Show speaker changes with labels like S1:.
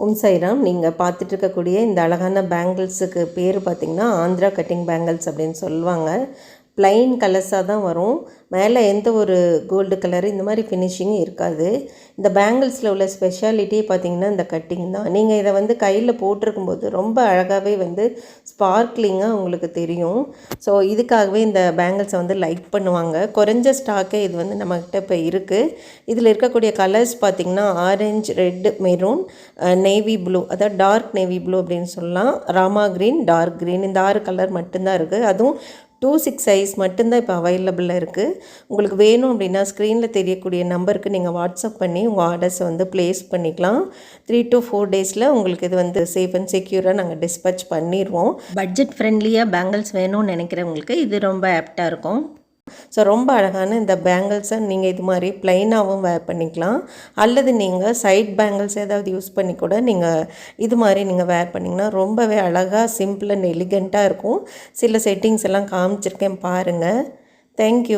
S1: ஓம் சாய்ராம். நீங்கள் பார்த்துட்டு இருக்கக்கூடிய இந்த அழகான பேங்கிள்ஸுக்கு பேர் பார்த்திங்கன்னா ஆந்திரா கட்டிங் பேங்கிள்ஸ் அப்படின்னு சொல்லுவாங்க. ப்ளைன் கலர்ஸாக தான் வரும். மேலே எந்த ஒரு கோல்டு கலரு இந்த மாதிரி ஃபினிஷிங் இருக்காது. இந்த பேங்கிள்ஸில் உள்ள ஸ்பெஷாலிட்டியே பார்த்திங்கன்னா இந்த கட்டிங் தான். நீங்கள் இதை கையில் போட்டிருக்கும்போது ரொம்ப அழகாகவே ஸ்பார்க்லிங்காக உங்களுக்கு தெரியும். ஸோ இதுக்காகவே இந்த பேங்கிள்ஸை லைக் பண்ணுவாங்க. குறைஞ்ச ஸ்டாக்கே இது நம்மக்கிட்ட இப்போ இருக்குது. இதில் இருக்கக்கூடிய கலர்ஸ் பார்த்திங்கன்னா orange, red, maroon, navy blue, அதாவது டார்க் நேவி ப்ளூ அப்படின்னு சொல்லலாம். ராமா க்ரீன், டார்க் க்ரீன், இந்த 6 கலர் மட்டும்தான் இருக்குது. அதுவும் 2/6 சைஸ் மட்டும்தான் இப்போ அவைலபிளாக இருக்குது. உங்களுக்கு வேணும் அப்படின்னா ஸ்க்ரீனில் தெரியக்கூடிய நம்பருக்கு நீங்கள் வாட்ஸ்அப் பண்ணி உங்கள் ஆர்டர்ஸை ப்ளேஸ் பண்ணிக்கலாம். 3 to 4 டேஸில் உங்களுக்கு இது சேஃப் அண்ட் செக்யூராக நாங்கள் டிஸ்பேச் பண்ணிடுவோம். பட்ஜெட் ஃப்ரெண்ட்லியாக பேங்கிள்ஸ் வேணும்னு நினைக்கிறவங்களுக்கு இது ரொம்ப ஆப்டாக இருக்கும். ஸோ ரொம்ப அழகான இந்த பேங்கிள்ஸை நீங்கள் இது மாதிரி ப்ளைனாகவும் வேர் பண்ணிக்கலாம். அல்லது நீங்கள் சைட் பேங்கிள்ஸ் ஏதாவது யூஸ் பண்ணி கூட நீங்கள் இது மாதிரி நீங்கள் வேர் பண்ணிங்கன்னா ரொம்பவே அழகாக சிம்பிள் அண்ட் எலிகண்ட்டாக இருக்கும். சில செட்டிங்ஸ் எல்லாம் காமிச்சிருக்கேன் பாருங்கள். தேங்க்யூ.